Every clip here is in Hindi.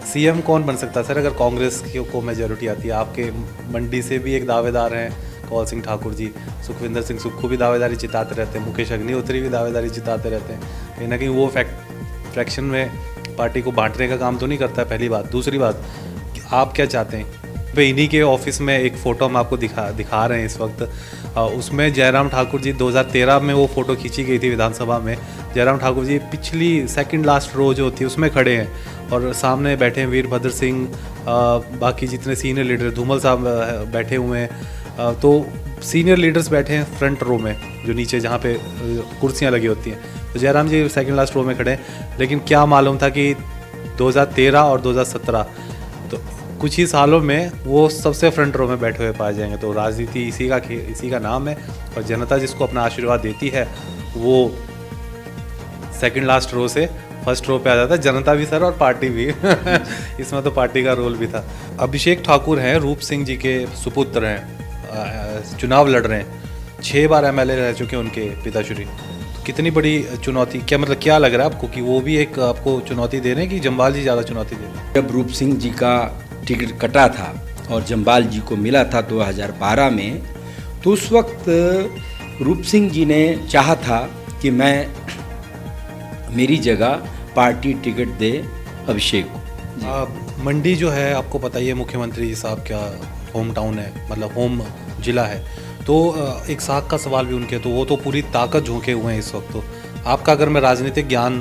सीएम कौन बन सकता है सर अगर कांग्रेस को मेजोरिटी आती है? आपके मंडी से भी एक दावेदार हैं कौल सिंह ठाकुर जी, सुखविंदर सिंह सुक्खू भी दावेदारी जिताते रहते हैं, मुकेश अग्निहोत्री भी दावेदारी जिताते रहते हैं। कहीं ना कहीं वो फ्रैक्शन में पार्टी को बांटने का काम तो नहीं करता है, पहली बात। दूसरी बात, आप क्या चाहते हैं? पे इन्हीं के ऑफिस में एक फ़ोटो हम आपको दिखा रहे हैं इस वक्त। उसमें जयराम ठाकुर जी 2013 में वो फ़ोटो खींची गई थी विधानसभा में। जयराम ठाकुर जी पिछली सेकंड लास्ट रो जो होती है उसमें खड़े हैं और सामने बैठे हैं वीरभद्र सिंह, बाकी जितने सीनियर लीडर, धूमल साहब बैठे हुए हैं। तो सीनियर लीडर्स बैठे हैं फ्रंट रो में, जो नीचे जहाँ पे कुर्सियाँ लगी होती हैं। तो जयराम जी सेकंड लास्ट रो में खड़े हैं। लेकिन क्या मालूम था कि 2013 और 2017 तो कुछ ही सालों में वो सबसे फ्रंट रो में बैठे हुए पाए जाएंगे। तो राजनीति इसी का नाम है, और जनता जिसको अपना आशीर्वाद देती है वो सेकंड लास्ट रो से फर्स्ट रो पे आ जाता है। जनता भी सर और पार्टी भी इसमें तो पार्टी का रोल भी था। अभिषेक ठाकुर हैं, रूप सिंह जी के सुपुत्र हैं, चुनाव लड़ रहे हैं, 6 बार एमएलए रह चुके हैं उनके पिताश्री। तो कितनी बड़ी चुनौती, क्या मतलब क्या लग रहा है आपको कि वो भी एक आपको चुनौती दे रहे हैं कि जम्वाल जी ज़्यादा चुनौती दे रहे हैं? जब रूप सिंह जी का टिकट कटा था और जम्वाल जी को मिला था 2012 में, तो उस वक्त रूप सिंह जी ने चाहा था कि मेरी जगह पार्टी टिकट दे अभिषेक को। मंडी जो है आपको पता ही है, मुख्यमंत्री साहब का होम टाउन है, मतलब होम जिला है। तो एक साख का सवाल भी उनके, तो वो तो पूरी ताकत झोंके हुए हैं इस वक्त। तो आपका अगर मैं राजनीतिक ज्ञान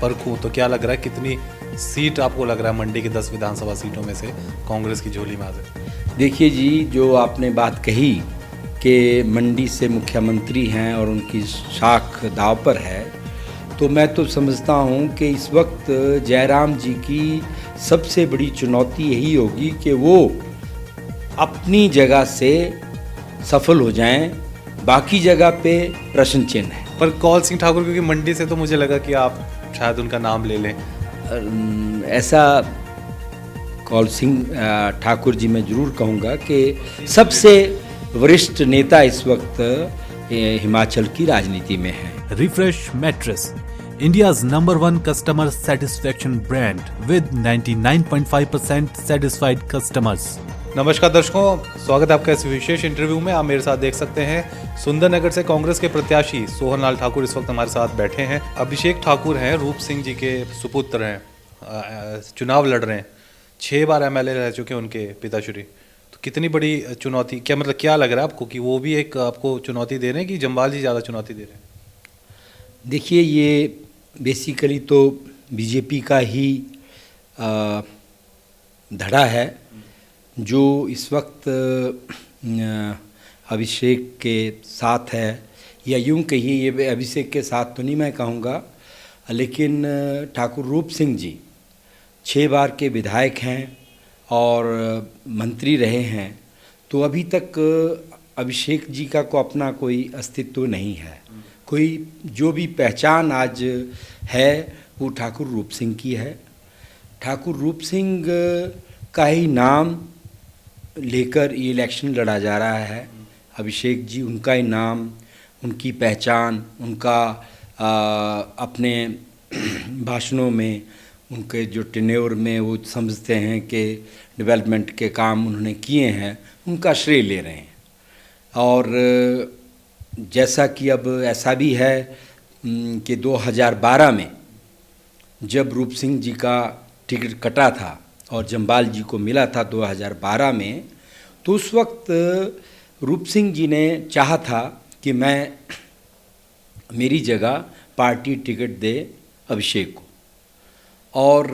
परखूँ तो क्या लग रहा है, कितनी सीट आपको लग रहा है मंडी की 10 विधानसभा सीटों में से कांग्रेस की झोली में आ जाए? देखिए जी, जो आपने बात कही कि मंडी से मुख्यमंत्री हैं और उनकी शाख दाव पर है, तो मैं तो समझता हूं कि इस वक्त जयराम जी की सबसे बड़ी चुनौती यही होगी कि वो अपनी जगह से सफल हो जाएं, बाकी जगह पे प्रश्न चिन्ह है। पर कौल सिंह ठाकुर क्योंकि मंडी से, तो मुझे लगा कि आप शायद उनका नाम ले लें। ऐसा कौल सिंह ठाकुर जी मैं जरूर कहूँगा कि सबसे वरिष्ठ नेता इस वक्त हिमाचल की राजनीति में है। Refresh mattress, India's #1 customer satisfaction brand with 99.5% satisfied customers। नमस्कार दर्शकों, स्वागत है आपका इस विशेष इंटरव्यू में। आप मेरे साथ देख सकते हैं सुंदरनगर से कांग्रेस के प्रत्याशी सोहनलाल ठाकुर इस वक्त हमारे साथ बैठे हैं। अभिषेक ठाकुर हैं, रूप सिंह जी के सुपुत्र हैं, चुनाव लड़ रहे हैं, 6 बार एमएलए रह चुके हैं उनके पिताश्री। तो कितनी बड़ी चुनौती, क्या मतलब क्या लग रहा है आपको कि वो भी एक आपको चुनौती दे रहे हैं कि जम्वाल जी ज़्यादा चुनौती दे रहे हैं? देखिए, ये बेसिकली तो बीजेपी का ही धड़ा है जो इस वक्त अभिषेक के साथ है, या यूं कहिए ये अभिषेक के साथ तो नहीं मैं कहूँगा, लेकिन ठाकुर रूप सिंह जी 6 बार के विधायक हैं और मंत्री रहे हैं। तो अभी तक अभिषेक जी का को अपना कोई अस्तित्व नहीं है। कोई जो भी पहचान आज है वो ठाकुर रूप सिंह की है। ठाकुर रूप सिंह का ही नाम लेकर ये इलेक्शन लड़ा जा रहा है। अभिषेक जी, उनका ही नाम, उनकी पहचान, उनका अपने भाषणों में, उनके जो टेन्योर में वो समझते हैं कि डेवलपमेंट के काम उन्होंने किए हैं, उनका श्रेय ले रहे हैं। और जैसा कि अब ऐसा भी है कि 2012 में जब रूप सिंह जी का टिकट कटा था और जम्वाल जी को मिला था 2012 में, तो उस वक्त रूप सिंह जी ने चाहा था कि मेरी जगह पार्टी टिकट दे अभिषेक को। और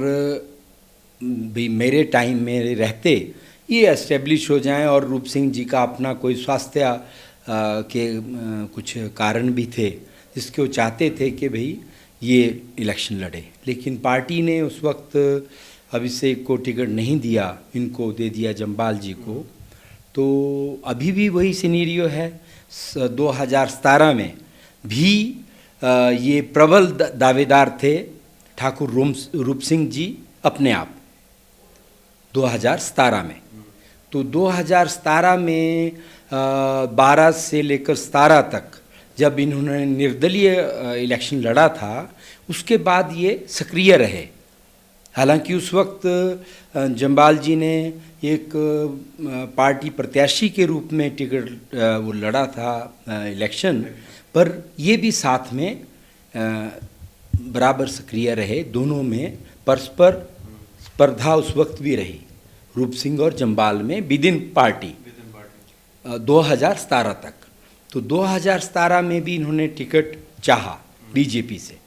भी मेरे टाइम में रहते ये एस्टेब्लिश हो जाएं, और रूप सिंह जी का अपना कोई स्वास्थ्य के कुछ कारण भी थे जिसके वो चाहते थे कि भाई ये इलेक्शन लड़े, लेकिन पार्टी ने उस वक्त अभिषेक को टिकट नहीं दिया, इनको दे दिया जम्वाल जी को। तो अभी भी वही सिनेरियो है। 2017 में भी ये प्रबल दावेदार थे ठाकुर रूप सिंह जी अपने आप 2017 में। तो 2017 में 12 से लेकर 17 तक जब इन्होंने निर्दलीय इलेक्शन लड़ा था, उसके बाद ये सक्रिय रहे हालांकि उस वक्त जम्बाल जी ने एक पार्टी प्रत्याशी के रूप में टिकट वो लड़ा था इलेक्शन, पर ये भी साथ में बराबर सक्रिय रहे। दोनों में परस्पर स्पर्धा उस वक्त भी रही, रूप सिंह और जम्बाल में विद इन पार्टी 2017 तक। तो 2017 में भी इन्होंने टिकट चाहा बीजेपी से,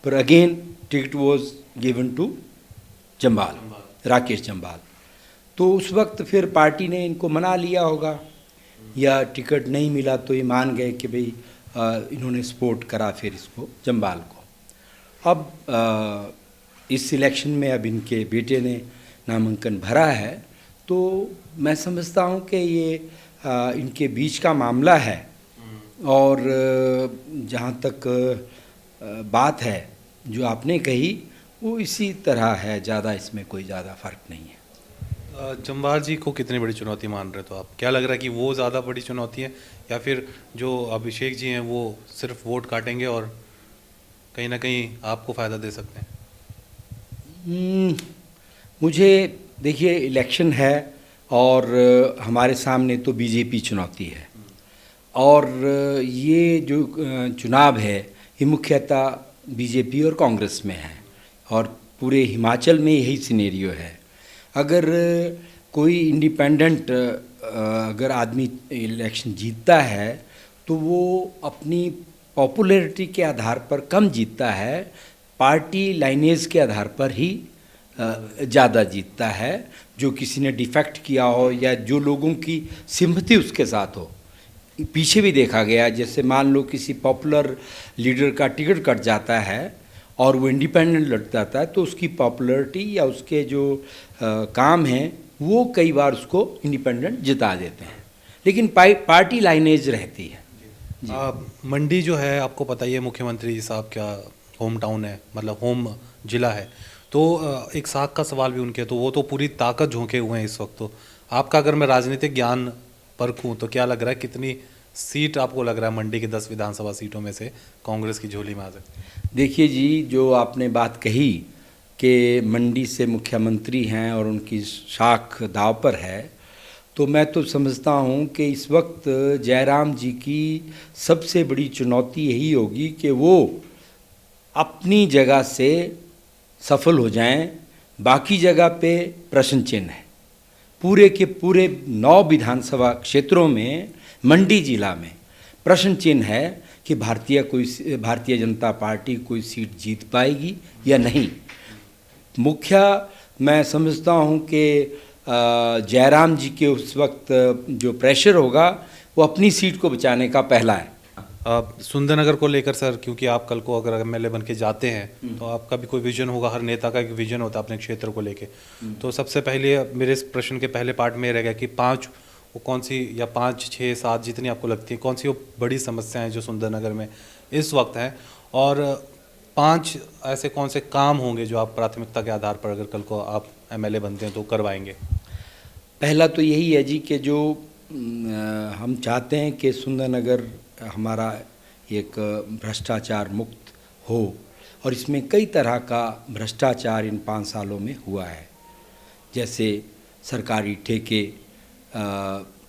पर again ticket was given to Jamwal, Rakesh Jamwal. तो उस वक्त फिर पार्टी ने इनको मना लिया होगा, या टिकट नहीं मिला तो ये मान गए कि भाई इन्होंने सपोर्ट करा फिर इसको, जम्बाल को। अब इस इलेक्शन में अब इनके बेटे ने नामांकन भरा है, तो मैं समझता हूँ कि ये इनके बीच का मामला है। और जहाँ तक बात है जो आपने कही वो इसी तरह है, ज़्यादा इसमें कोई ज़्यादा फ़र्क नहीं है। जम्बाल जी को कितनी बड़ी चुनौती मान रहे तो आप? क्या लग रहा है कि वो ज़्यादा बड़ी चुनौती है, या फिर जो अभिषेक जी हैं वो सिर्फ वोट काटेंगे और कहीं ना कहीं आपको फ़ायदा दे सकते हैं? मुझे देखिए, इलेक्शन है और हमारे सामने तो बीजेपी चुनौती है, और ये जो चुनाव है ये मुख्यतः बीजेपी और कांग्रेस में है, और पूरे हिमाचल में यही सिनेरियो है। अगर कोई इंडिपेंडेंट अगर आदमी इलेक्शन जीतता है तो वो अपनी पॉपुलैरिटी के आधार पर कम जीतता है, पार्टी लाइनेज के आधार पर ही ज़्यादा जीतता है। जो किसी ने डिफेक्ट किया हो या जो लोगों की सिंपैथी उसके साथ हो। पीछे भी देखा गया, जैसे मान लो किसी पॉपुलर लीडर का टिकट कट जाता है और वो इंडिपेंडेंट लड़ जाता है, तो उसकी पॉपुलैरिटी या उसके जो काम हैं वो कई बार उसको इंडिपेंडेंट जिता देते हैं, लेकिन पार्टी लाइनेज रहती है। मंडी जो है आपको पता ही है, मुख्यमंत्री साहब का होम टाउन है, मतलब होम जिला है, तो एक साख का सवाल भी उनके, तो वो तो पूरी ताकत झोंके हुए हैं इस वक्त। तो आपका अगर मैं राजनीतिक ज्ञान परखूं तो क्या लग रहा है, कितनी सीट आपको लग रहा है मंडी की 10 विधानसभा सीटों में से कांग्रेस की झोली में आ सकती है? देखिए जी, जो आपने बात कही कि मंडी से मुख्यमंत्री हैं और उनकी शाख दाव पर है, तो मैं तो समझता हूँ कि इस वक्त जयराम जी की सबसे बड़ी चुनौती यही होगी कि वो अपनी जगह से सफल हो जाएं। बाकी जगह पे प्रश्न चिन्ह है। पूरे के पूरे 9 विधानसभा क्षेत्रों में मंडी जिला में प्रश्न चिन्ह है कि भारतीय जनता पार्टी कोई सीट जीत पाएगी या नहीं। मुख्य मैं समझता हूँ कि जयराम जी के उस वक्त जो प्रेशर होगा वो अपनी सीट को बचाने का पहला है। सुंदरनगर को लेकर सर, क्योंकि आप कल को अगर एमएलए बन के जाते हैं तो आपका भी कोई विजन होगा, हर नेता का एक विजन होता है अपने क्षेत्र को लेके। तो सबसे पहले मेरे इस प्रश्न के पहले पार्ट में रहेगा कि 5 वो कौन सी, या 5, 6, 7 जितनी आपको लगती है, कौन सी वो बड़ी समस्याएं जो सुंदरनगर में इस वक्त हैं, और 5 ऐसे कौन से काम होंगे जो आप प्राथमिकता के आधार पर अगर कल को आप एमएलए बनते हैं तो करवाएंगे? पहला तो यही है जी कि जो हम चाहते हैं कि सुंदरनगर हमारा एक भ्रष्टाचार मुक्त हो, और इसमें कई तरह का भ्रष्टाचार इन 5 सालों में हुआ है। जैसे सरकारी ठेके,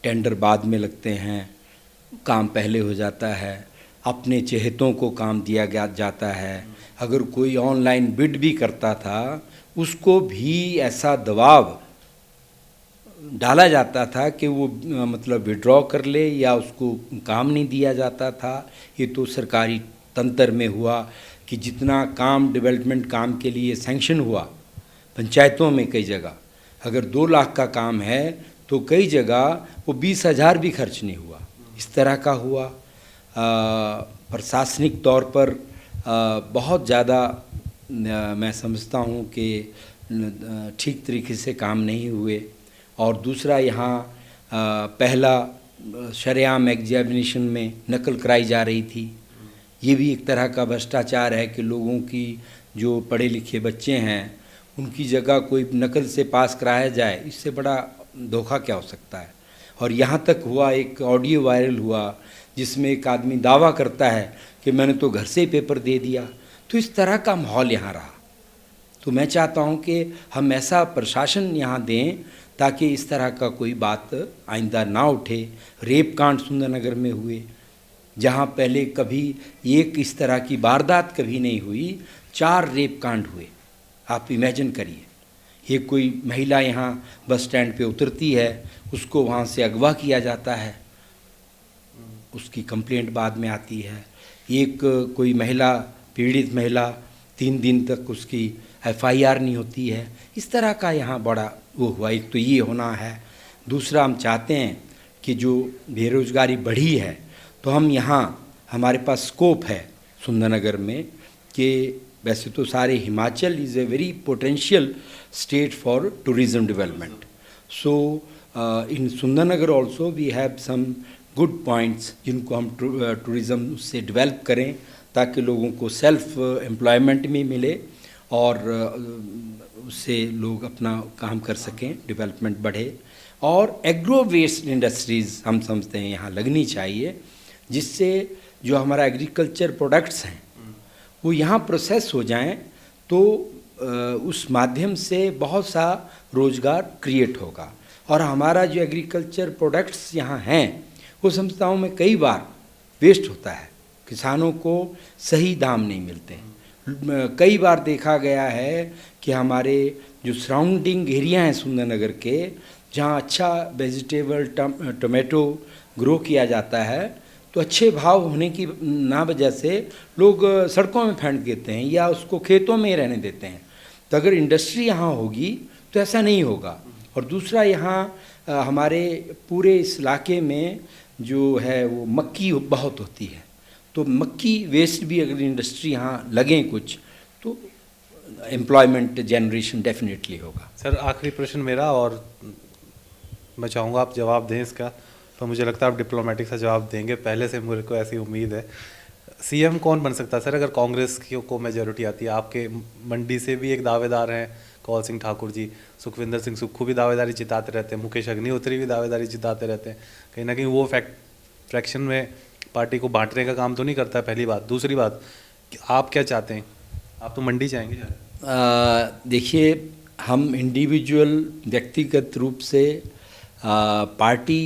टेंडर बाद में लगते हैं, काम पहले हो जाता है, अपने चहेतों को काम दिया जाता है। अगर कोई ऑनलाइन बिड भी करता था उसको भी ऐसा दबाव डाला जाता था कि वो मतलब विड्रॉ कर ले या उसको काम नहीं दिया जाता था। ये तो सरकारी तंत्र में हुआ कि जितना काम डेवलपमेंट काम के लिए सैंक्शन हुआ पंचायतों में, कई जगह अगर 2 लाख का काम है तो कई जगह वो 20,000 भी खर्च नहीं हुआ, इस तरह का हुआ। प्रशासनिक तौर पर बहुत ज़्यादा मैं समझता हूँ कि ठीक तरीके से काम नहीं हुए। और दूसरा, यहाँ पहला शरेआम एग्जामिनेशन में नकल कराई जा रही थी। ये भी एक तरह का भ्रष्टाचार है कि लोगों की जो पढ़े लिखे बच्चे हैं उनकी जगह कोई नकल से पास कराया जाए, इससे बड़ा धोखा क्या हो सकता है। और यहाँ तक हुआ, एक ऑडियो वायरल हुआ जिसमें एक आदमी दावा करता है कि मैंने तो घर से ही पेपर दे दिया। तो इस तरह का माहौल यहाँ रहा। तो मैं चाहता हूं कि हम ऐसा प्रशासन यहाँ दें ताकि इस तरह का कोई बात आइंदा ना उठे। रेप कांड सुंदरनगर में हुए, जहाँ पहले कभी एक इस तरह की वारदात कभी नहीं हुई, 4 रेप कांड हुए। आप इमेजिन करिए, एक कोई महिला यहाँ बस स्टैंड पे उतरती है, उसको वहाँ से अगवा किया जाता है, उसकी कंप्लेंट बाद में आती है। एक कोई महिला, पीड़ित महिला, 3 दिन तक उसकी FIR नहीं होती है। इस तरह का यहाँ बड़ा वो हुआ। एक तो ये होना है। दूसरा, हम चाहते हैं कि जो बेरोज़गारी बढ़ी है, तो हम यहाँ, हमारे पास स्कोप है सुंदरनगर में कि वैसे तो सारे Himachal is a very potential state for tourism development. So in Sundernagar also we have some good points जिनको हम टूरिज़्म से डेवलप करें ताकि लोगों को सेल्फ एम्प्लॉयमेंट भी मिले और उससे लोग अपना काम कर सकें, डेवलपमेंट बढ़े। और एग्रो वेस्ट इंडस्ट्रीज़ हम समझते हैं यहाँ लगनी चाहिए, जिससे जो हमारा एग्रीकल्चर प्रोडक्ट्स हैं वो यहाँ प्रोसेस हो जाएं, तो उस माध्यम से बहुत सा रोज़गार क्रिएट होगा। और हमारा जो एग्रीकल्चर प्रोडक्ट्स यहाँ हैं वो समझता हूँ मैं कई बार वेस्ट होता है, किसानों को सही दाम नहीं मिलते हैं। कई बार देखा गया है कि हमारे जो सराउंडिंग एरिया हैं सुंदरनगर के, जहाँ अच्छा वेजिटेबल टोमेटो ग्रो किया जाता है, तो अच्छे भाव होने की ना वजह से लोग सड़कों में फेंक देते हैं या उसको खेतों में रहने देते हैं। तो अगर इंडस्ट्री यहाँ होगी तो ऐसा नहीं होगा। और दूसरा, यहाँ हमारे पूरे इस इलाके में जो है वो मक्की बहुत होती है, तो मक्की वेस्ट भी अगर इंडस्ट्री यहाँ लगें कुछ, तो एम्प्लॉयमेंट जनरेशन डेफिनेटली होगा। सर, आखिरी प्रश्न मेरा, और मैं चाहूँगा आप जवाब दें इसका, तो मुझे लगता है आप डिप्लोमेटिक सा जवाब देंगे, पहले से मेरे को ऐसी उम्मीद है। CM कौन बन सकता है सर अगर कांग्रेस को मेजॉरिटी आती है? आपके मंडी से भी एक दावेदार हैं कौल सिंह ठाकुर जी, सुखविंदर सिंह सुक्खू भी दावेदारी जिताते रहते हैं, मुकेश अग्निहोत्री भी दावेदारी जिताते रहते हैं। कहीं ना कहीं वो फ्रैक्शन में पार्टी को बांटने का काम तो नहीं करता है, पहली बात। दूसरी बात, आप क्या चाहते हैं? आप तो मंडी चाहेंगे शायद। देखिए, हम इंडिविजुअल व्यक्तिगत रूप से पार्टी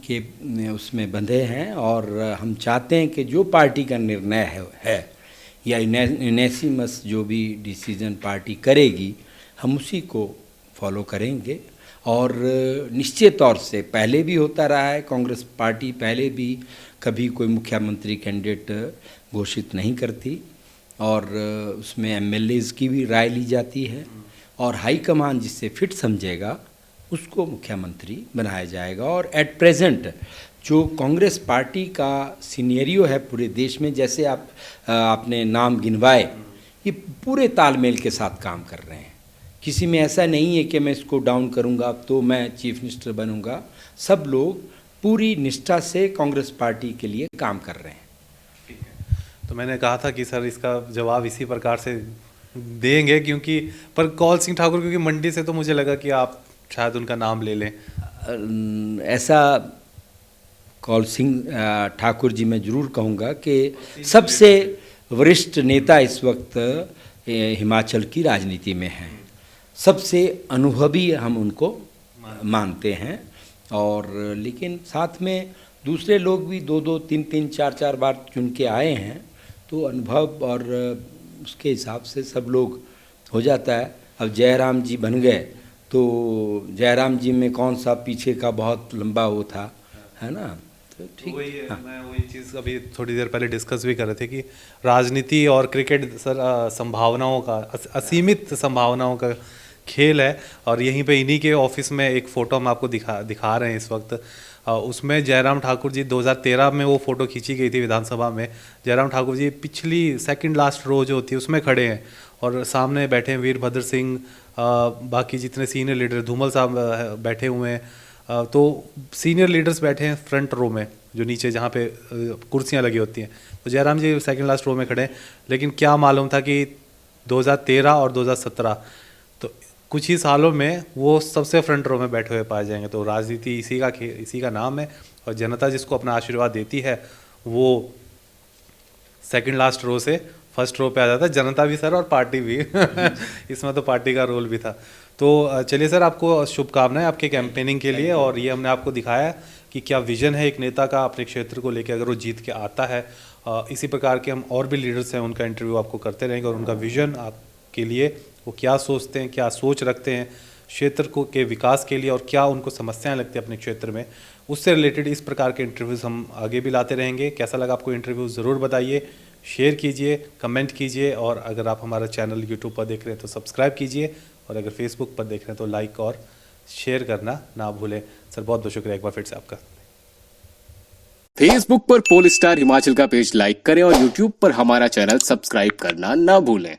के उसमें बंधे हैं और हम चाहते हैं कि जो पार्टी का निर्णय है या यूनेसिमस जो भी डिसीजन पार्टी करेगी, हम उसी को फॉलो करेंगे। और निश्चित तौर से पहले भी होता रहा है, कांग्रेस पार्टी पहले भी कभी कोई मुख्यमंत्री कैंडिडेट घोषित नहीं करती, और उसमें MLAs की भी राय ली जाती है, और हाईकमान जिससे फिट समझेगा उसको मुख्यमंत्री बनाया जाएगा। और एट प्रेजेंट जो कांग्रेस पार्टी का सिनेरियो है पूरे देश में, जैसे आपने नाम गिनवाए, ये पूरे तालमेल के साथ काम कर रहे हैं। किसी में ऐसा नहीं है कि मैं इसको डाउन करूंगा तो मैं चीफ मिनिस्टर बनूंगा। सब लोग पूरी निष्ठा से कांग्रेस पार्टी के लिए काम कर रहे हैं। ठीक है, तो मैंने कहा था कि सर इसका जवाब इसी प्रकार से देंगे, क्योंकि पर कौल सिंह ठाकुर, क्योंकि मंडी से, तो मुझे लगा कि आप शायद उनका नाम ले लें। ऐसा कौल सिंह ठाकुर जी मैं ज़रूर कहूँगा कि सबसे वरिष्ठ नेता इस वक्त हिमाचल की राजनीति में हैं, सबसे अनुभवी हम उनको मानते हैं। और लेकिन साथ में दूसरे लोग भी 2-2, 3-3, 4-4 बार चुन के आए हैं, तो अनुभव और उसके हिसाब से सब लोग हो जाता है। अब जयराम जी बन गए तो जयराम जी में कौन सा पीछे का बहुत लंबा वो था, है ना? तो ठीक। वही है, मैं वही चीज़ अभी थोड़ी देर पहले डिस्कस भी कर रहे थे कि राजनीति और क्रिकेट सर संभावनाओं का, असीमित संभावनाओं का खेल है। और यहीं पे इन्हीं के ऑफिस में एक फ़ोटो हम आपको दिखा रहे हैं इस वक्त। उसमें जयराम ठाकुर जी 2013 में वो फ़ोटो खींची गई थी विधानसभा में। जयराम ठाकुर जी पिछली सेकंड लास्ट रो जो होती है उसमें खड़े हैं, और सामने बैठे हैं वीरभद्र सिंह, बाकी जितने सीनियर लीडर, धूमल साहब बैठे हुए हैं। तो सीनियर लीडर्स बैठे हैं फ्रंट रो में, जो नीचे जहाँ पे कुर्सियाँ लगी होती हैं। तो जयराम जी सेकंड लास्ट रो में खड़े हैं। लेकिन क्या मालूम था कि 2013 और 2017 तो कुछ ही सालों में वो सबसे फ्रंट रो में बैठे हुए पाए जाएंगे। तो राजनीति इसी का नाम है, और जनता जिसको अपना आशीर्वाद देती है वो सेकंड लास्ट रो से फर्स्ट रो पे आ जाता है, जनता भी सर और पार्टी भी इसमें तो पार्टी का रोल भी था। तो चलिए सर, आपको शुभकामनाएं आपके कैंपेनिंग के लिए। और ये हमने आपको दिखाया कि क्या विजन है एक नेता का अपने क्षेत्र को लेकर अगर वो जीत के आता है। इसी प्रकार के हम और भी लीडर्स हैं, उनका इंटरव्यू आपको करते रहेंगे और उनका विजन आपके लिए वो क्या सोचते हैं, क्या सोच रखते हैं क्षेत्र को के विकास के लिए, और क्या उनको समस्याएं लगती हैं अपने क्षेत्र में, उससे रिलेटेड इस प्रकार के इंटरव्यूज़ हम आगे भी लाते रहेंगे। कैसा लगा आपको इंटरव्यू ज़रूर बताइए, शेयर कीजिए, कमेंट कीजिए, और अगर आप हमारा चैनल यूट्यूब पर देख रहे हैं तो सब्सक्राइब कीजिए, और अगर फेसबुक पर देख रहे हैं तो लाइक और शेयर करना ना भूलें। सर बहुत बहुत शुक्रिया एक बार फिर से आपका। फेसबुक पर पोल स्टार हिमाचल का पेज लाइक करें और यूट्यूब पर हमारा चैनल सब्सक्राइब करना ना भूलें।